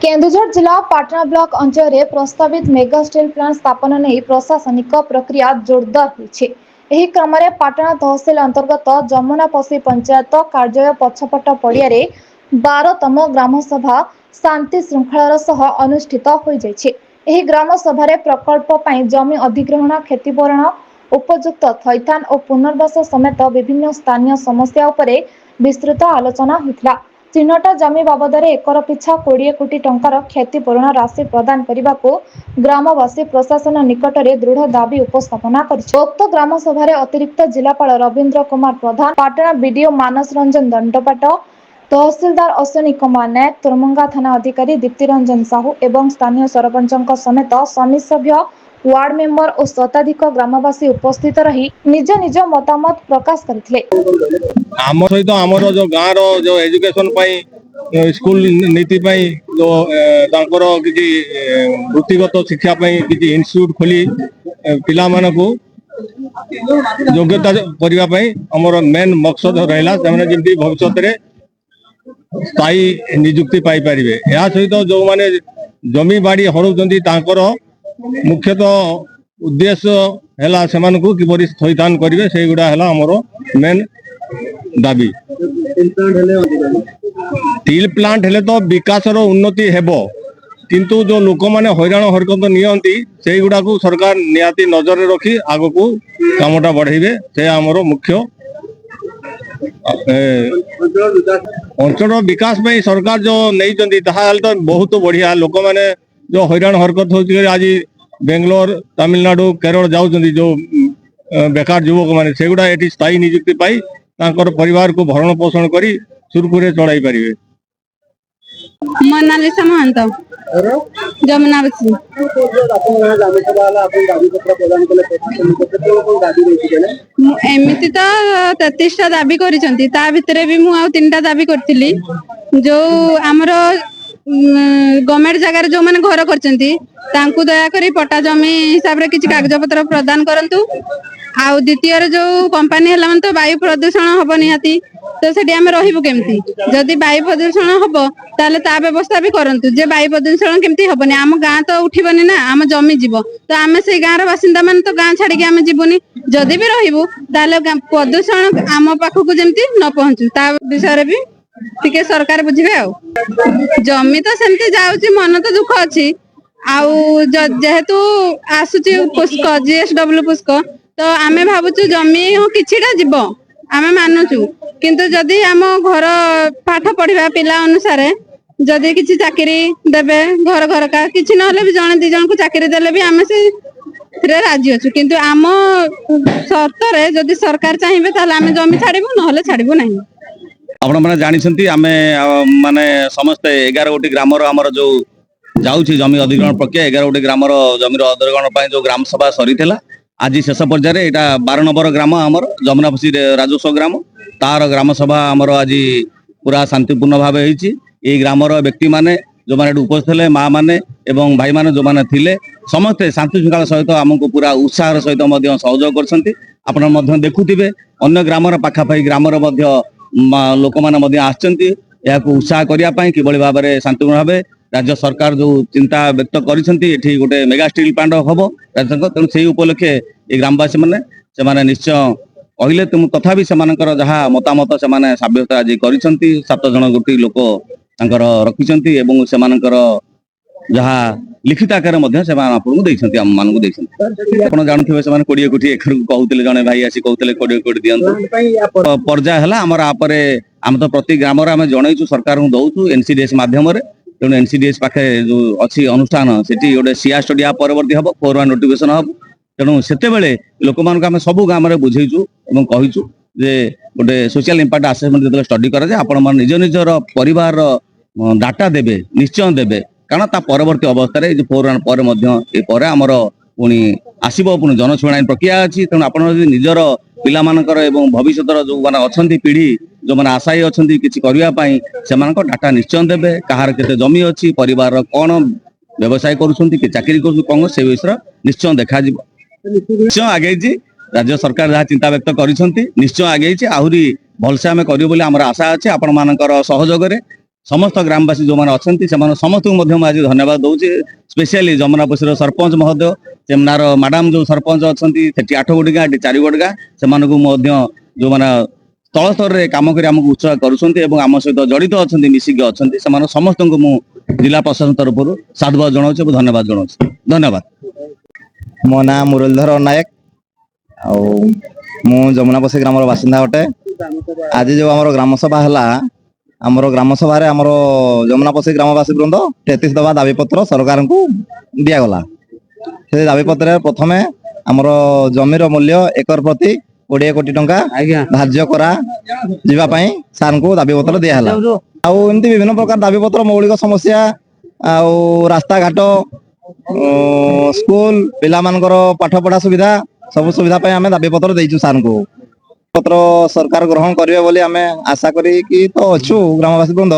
केन्दुझर जिला पाटना ब्लॉक अंचल में प्रस्तावित मेगा स्टील प्लांट स्थापना नहीं प्रशासनिक प्रक्रिया जोरदार होइछे। एही क्रम में पाटना तहसील अंतर्गत जमुनापसी पंचायत कार्यालय पछपट पड़िया 12तम ग्राम सभा शांति श्रृंखलार सह अनुष्ठित हो जाइछे। एही ग्राम सभा प्रकल्प पई जमी अधिग्रहण क्षतिपूरण उपयुक्त थैथान और पुनर्वास समेत विभिन्न स्थानीय समस्या उपरे विस्तृत आलोचना होइतला। चिन्हट जमी बाबद एकर पिछा 20 कोटी टंकार क्षतिपूरण राशि प्रदान करने को ग्रामवासी प्रशासन निकट में दृढ़ दाबी उपस्थापना कर उक्त ग्राम सभा अतिरिक्त जिलापाल रवींद्र कुमार प्रधान, पाटना बीडीओ मानस रंजन दंडपाट, तहसीलदार अश्विनी कुमार नायक, तुरमुंगा थाना अधिकारी दीप्ति रंजन साहू एवं स्थानीय सरपंच समेत समिति सभ्य, वार्ड मेंबर और शताधिक ग्रामवासी उपस्थित रही निज निज मतामत प्रकाश करथिले। आम सहित आमर जो गाँव जो एजुकेशन स्कूल नीति जो किसी वृत्तिगत शिक्षा किसी इंस्टीट्यूट खोली पिला मानकु योग्यता करने आमर मेन मकसद रहा जमी भविष्य स्थायी निजुक्ति पाई पारे। या सहित जो माने जमी बाड़ी हरउछंती मुख्यतः उद्देश्य है किपरि थैथान करेंगे से गुड़ा है आमर मेन दाबी। स्टील प्लांट हेले तो विकास उन्नति हेबो, किंतु जो लोक माने हैरान हरकत नियंती से गुड़ा को सरकार निहाती नजर रखी आग को कामटा बढ़ेबे से आमर मुख्य अंचल विकास में सरकार जो नहीं तो बहुत बढ़िया। लोक मैंने जो हैरान हरकत हो आज बेंगलोर तमिलनाडु केरल जाऊँ जो बेकार युवक मैंने से गुड़ा ये स्थायी निजुक्ति पाई परिवार को भरण पोषण करी सुरखुरे चढ़ाई पारे। मोनालिसा महंत जमुनापसी एमती तो 33टा दाबी करिसेंती ता भितरे भी मु आ 3टा दाबी करथिली। जो हमर गवर्नमेंट जगह जो माने घर करचंती तांकु दया करी पट्टा जमी हिसाब रे किछि कागज पत्र प्रदान करंतु। आ द्वितीय जो कंपनी हला मन तो वायु प्रदूषण हबो निहाती तो सेठी आमे रहिबु केमती। जदि वायु प्रदूषण हबो ताले ता व्यवस्था भी करंतु जे वायु प्रदूषण केमती हबोनी। आम गाँ तो उठिबनी ना, आम जमी जीवो तो आमे से गाँ रो बासिंदा माने तो गाँ छाड़ी के आमे जीवनी। जदि भी रहिबु ताले प्रदूषण आम पाखकु जेमती न पहुंचू ता विषय रे भी टिके सरकार बुझिबे। आ जमी तो सेमती जाउची, मन तो दुख अछि। आउ जेहेतु आसुची पुष्क जीएसडब्ल्यू पुष्क तो आमे भाबुचु जमी हो किछिटा जीव आमे मानुचु, किंतु जदि आम घर पाठ पढ़िबा पिला अनुसार जदि किछि चाकरी देबे घर घर का किछि नहले भी जने दी जन को चाकरी देले भी आमे से राजी अच्छु। किंतु आम शर्त रे जदि सरकार चाहिए ताले आमे जमी छाड़िबु नहले छाड़िबु नहीं। आपण माने जानिसंती आमे माने समस्त 11 गोटी ग्रामर हमर जो जाउछि जमी अधिग्रहण प्रक्रिया 11 गोटी ग्रामर जमीर अधिग्रहण पई जो ग्राम सभा सरीथिला आज शेष पर्यायर एटा 12 नंबर ग्राम आमर जमुनापसी राजस्व ग्राम तार ग्राम सभा आमर आज पूरा शांतिपूर्ण भाव होइछि। ए ग्रामर व्यक्ति माने जो माने उपस्थित थे माँ माने एवं भाई माने जो माने थिले समस्ते शांति श्रृंखला सहित आमको पूरा उत्साह सहित मध्य सहयोग करछंती। आपण मध्य देखुथिबे अन्य ग्रामर पाखापाखि ग्रामर मध्य लोक माने मध्य आछंती याको उत्साह करिया पई किबळी भाबरे शांतिपूर्ण भाबे राज्य सरकार जो चिंता व्यक्त करिसेंती एठी गोटे मेगा स्टील प्लांट हबो तेणु से उपलक्षे ये ग्रामवासी माने से माने निश्चय कहले तुम तथापि सेमानकर जहा मतामत से माने साब्यस्त आज करिसेंती 7 जण गोटी लोक तांकर रखिसेंती एवं सेमानकर जहा लिखित आकार मध्ये से मान आपन देइसेंती हम मानकु देइसेंती। आपण जानथिबे से माने 20 कोटी एकर कहउतले जने भाई आसी कहउतले 20 कोटी दियंतु पर्जा हला हमर आपरे हम तो प्रति ग्रामर हम जणैछु सरकार को दउछु एनसीडीएस माध्यम रे। तेणु एनसीडीएस पाखे जो अच्छी अनुष्ठान सेठी गोटे सीआ स्टडी आ परवर्ती हम 4-1 नोटिफिकेशन हम। तेणु सेते बेले लोक मान को हम सब गाम रे बुझेइछु एवं कहिछु जे गोटे सोशल इंपैक्ट असेसमेंट जते स्टडी करा जे आपण मान निज निजर परिवार डाटा देबे निश्चय देबे कारण ता परवर्ती अवस्था रे 4-1 पर मध्य ए पर हमर पुनी आसीबो पुनी जनशुणाई प्रक्रिया अछि। तेणु आपण निजर पिला मानकर एवं भविष्यतर जो माने अछंती पीढ़ी जो माने आशायी अछंती किछि करिया पई सेमानक डाटा निश्चय देबे कहार केते जमी अछि परिवार कोन व्यवसाय करूछंती कि चाकरी करू कोन से विषय निश्चय देखा जिवो। निश्चय आगे जी राज्य सरकार जहा चिंता व्यक्त करिसंती निश्चय आगे आहुरी भलसे आमे करियो बोली हमर आशा अछि आपण मानकर सहयोग रे समस्त ग्रामवासी जो मैंने अच्छा से समस्त आज धन्यवाद दूसरी स्पेशली जमुनापसी सरपंच महोदय सेमनार मैडम जो सरपंच अच्छा 8 गोटी गाँ 4 गोटी गाँ से जो मैंने तल स्तर में कम कर उत्साह करुँच आम सहित जड़ित अच्छा मिसिक अच्छा से समस्त को जिला प्रशासन तरफ साधुवाद जनाऊँ धन्यवाद जनाऊँ धन्यवाद। मो ना मुरलीधर नायक मु जमुनापसी ग्राम बासिंदा अटे। आज जो आम ग्राम सभा है आमर ग्राम सभा आमर जमुनापसी ग्रामवासी वृंद 33 दफा दाबीपत्र सरकार को दिगला। से दाबीपत्र प्रथम आमर जमीर मूल्य एकर प्रति 20 कोटी टंका धार्य करा जीवाई सार को दाबीपत्र दिहला। आमती विभिन्न प्रकार दाबीपत्र मौलिक समस्या रास्ता घाट स्कूल पिला पाठ पढ़ा सुविधा सब सुविधा आम दाबीपत्र देचु सार को पत्र सरकार ग्रहण करेंगे बोली आम आशा करी कि तो अच्छु ग्रामवासी वृंद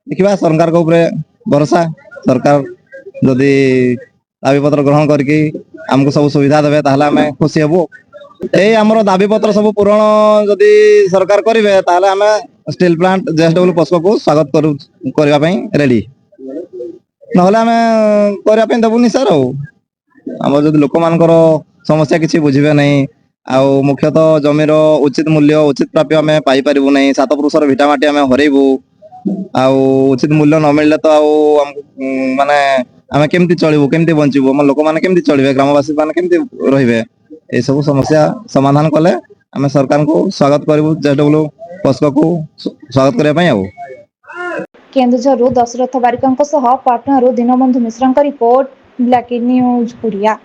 देखा सरकार के ऊपर भरोसा सरकार जदि दाबीपत्र ग्रहण करके आमको सब सुविधा देवे ताहले आम खुशी हेबु। ए आमर दाबीपत्र सब पूरण जदि सरकार करेंगे ताहले आम स्टील प्लांट जेएसडब्ल्यू पस्को को स्वागत करने रेडी नहले आम करने देवुनि सर। आम जब लोक मान समस्या किसी बुझे नहीं आउ मुख्यतः जमीर उचित मूल्य उचित प्राप्य आम पाइपर नहीं 7 पुरुषर भिटामाटी आम हरइबू आउ उचित मूल्य न मिलले तो माने आम केमती चलू केमती बंचबू आम लोक मैंने केमती चलिए ग्रामवासी मैंने केमती रे ये सब समस्या समाधान कले आम सरकार को स्वागत करूँ जेएसडब्ल्यू पस्को को स्वागत करने। Keonjhar Dasharath Barik Patna Dinabandhu Mishra report black news पुरिया।